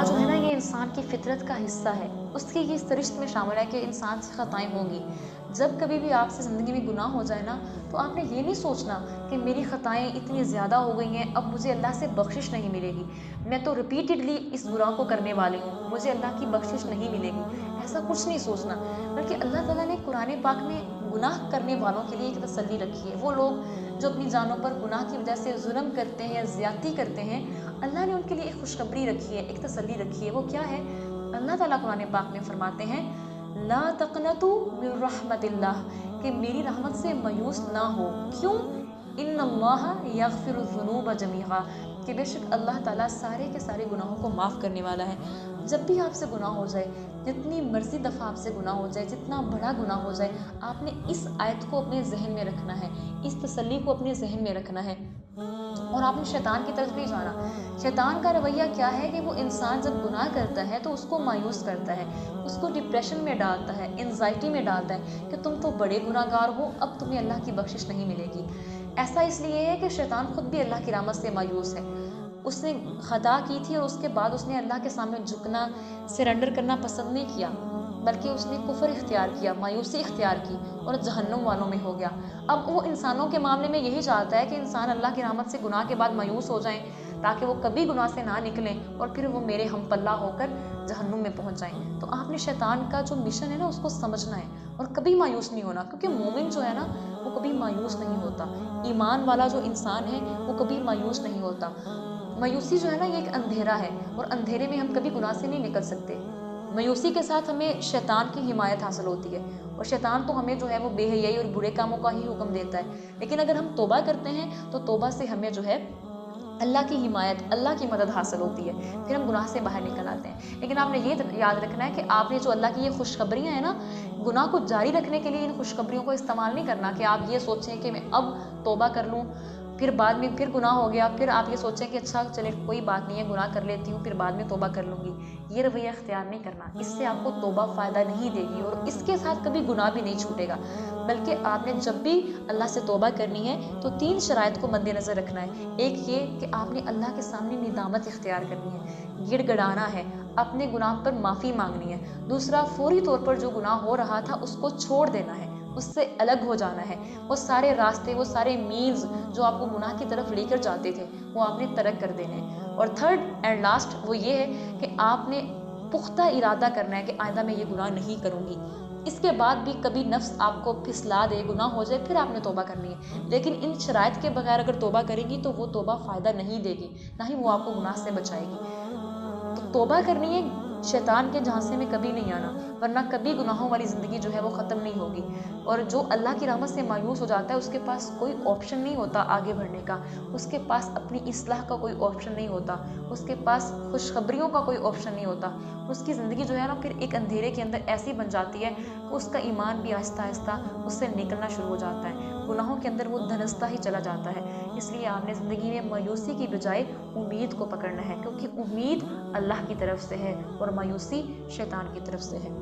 जो है ना ये इंसान की फितरत का हिस्सा है। उसकी ये सरिश्त में शामिल है कि इंसान से ख़ताएँ होंगी। जब कभी भी आपसे ज़िंदगी में गुनाह हो जाए ना, तो आपने ये नहीं सोचना कि मेरी ख़ताएँ इतनी ज़्यादा हो गई हैं, अब मुझे अल्लाह से बख्शिश नहीं मिलेगी। मैं तो रिपीटेडली इस गुनाह को करने वाली हूँ, मुझे अल्लाह की बख्शिश नहीं मिलेगी। ऐसा कुछ नहीं सोचना, बल्कि अल्लाह ताला ने कुरान पाक में गुनाह करने वालों के लिए एक तसल्ली रखी है। वो लोग जो अपनी जानों पर गुनाह की वजह से जुल्म करते हैं या ज़्यादती करते हैं, अल्लाह ने उनके लिए एक खुशखबरी रखी है, एक तसल्ली रखी है। वो क्या है? अल्लाह ताला कुरान पाक में फरमाते हैं, ला तक़नतू मिन रहमतिल्लाह, कि मेरी रहमत से मायूस ना हो। क्यों? इन्नल्लाह यग़फ़िरुज़्ज़ुनूब जमीआ, कि बेशक अल्लाह ताला सारे के सारे गुनाहों को माफ़ करने वाला है। जब भी आपसे गुनाह हो जाए, जितनी मर्ज़ी दफ़ा आपसे गुनाह हो जाए, जितना बड़ा गुनाह हो जाए, आपने इस आयत को अपने ज़हन में रखना है, इस तसल्ली को अपने ज़हन में रखना है। और आपने शैतान की तरफ नहीं जाना। शैतान का रवैया क्या है कि वो इंसान जब गुनाह करता है तो उसको मायूस करता है, उसको डिप्रेशन में डालता है, एंजाइटी में डालता है कि तुम तो बड़े गुनाहगार हो, अब तुम्हें अल्लाह की बख्शिश नहीं मिलेगी। ऐसा इसलिए है कि शैतान खुद भी अल्लाह की रहमत से मायूस है। उसने खता की थी और उसके बाद उसने अल्लाह के सामने झुकना, सरेंडर करना पसंद नहीं किया, बल्कि उसने कुफ्र इख्तियार किया, मायूसी इख्तियार की और जहन्नुम वालों में हो गया। अब वो इंसानों के मामले में यही चाहता है कि इंसान अल्लाह की रहमत से गुनाह के बाद मायूस हो जाएं, ताकि वो कभी गुनाह से ना निकलें और फिर वो मेरे हम पल्ला होकर जहन्नुम में पहुंच जाएं। तो आपने शैतान का जो मिशन है ना, उसको समझना है और कभी मायूस नहीं होना, क्योंकि मोमिन जो है ना, वो कभी मायूस नहीं होता। ईमान वाला जो इंसान है वो कभी मायूस नहीं होता। मायूसी जो है ना, ये एक अंधेरा है और अंधेरे में हम कभी गुनाह से नहीं निकल सकते। मायूसी के साथ हमें शैतान की हिमायत हासिल होती है और शैतान तो हमें जो है वो बेहयाई और बुरे कामों का ही हुक्म देता है। लेकिन अगर हम तौबा करते हैं तो तौबा से हमें जो है अल्लाह की हिमायत, अल्लाह की मदद हासिल होती है, फिर हम गुनाह से बाहर निकल आते हैं। लेकिन आपने ये याद रखना है कि आपने जो अल्लाह की ये खुशखबरियाँ हैं ना, गुनाह को जारी रखने के लिए इन खुशखबरियों को इस्तेमाल नहीं करना कि आप ये सोचें कि मैं अब तौबा कर लूँ, फिर बाद में फिर गुनाह हो गया, फिर आप ये सोचें कि अच्छा चले कोई बात नहीं है, गुनाह कर लेती हूँ, फिर बाद में तौबा कर लूँगी। ये रवैया इख्तियार नहीं करना, इससे आपको तौबा फ़ायदा नहीं देगी और इसके साथ कभी गुनाह भी नहीं छूटेगा। बल्कि आपने जब भी अल्लाह से तौबा करनी है तो 3 शराइत को मद्देनज़र रखना है। एक ये कि आपने अल्लाह के सामने निदामत इख्तियार करनी है, गिड़गिड़ाना है, अपने गुनाह पर माफ़ी मांगनी है। दूसरा, फौरी तौर पर जो गुनाह हो रहा था उसको छोड़ देना है, उससे अलग हो जाना है। वो सारे रास्ते, वो सारे मीन्स जो आपको गुनाह की तरफ लेकर जाते थे, वो आपने तर्क कर देने हैं। और थर्ड एंड लास्ट वो ये है कि आपने पुख्ता इरादा करना है कि आइंदा मैं ये गुनाह नहीं करूँगी। इसके बाद भी कभी नफ्स आपको फिसला दे, गुनाह हो जाए, फिर आपने तौबा करनी है। लेकिन इन शराइत के बगैर अगर तौबा करेंगी तो वो तौबा फ़ायदा नहीं देगी, ना ही वो आपको गुनाह से बचाएगी। तो तौबा करनी है, शैतान के झांसे में कभी नहीं आना, वरना कभी गुनाहों वाली ज़िंदगी जो है वो ख़त्म नहीं होगी। और जो अल्लाह की रहमत से मायूस हो जाता है, उसके पास कोई ऑप्शन नहीं होता आगे बढ़ने का, उसके पास अपनी इस्लाह का कोई ऑप्शन नहीं होता, उसके पास खुशखबरियों का कोई ऑप्शन नहीं होता। उसकी ज़िंदगी जो है ना, फिर एक अंधेरे के अंदर ऐसी बन जाती है कि उसका ईमान भी आहिस्ता आहिस्ता उससे निकलना शुरू हो जाता है, गुनाहों के अंदर वो धंसता ही चला जाता है। इसलिए आपने ज़िंदगी में मायूसी की बजाय उम्मीद को पकड़ना है, क्योंकि उम्मीद अल्लाह की तरफ से है और मायूसी शैतान की तरफ से है।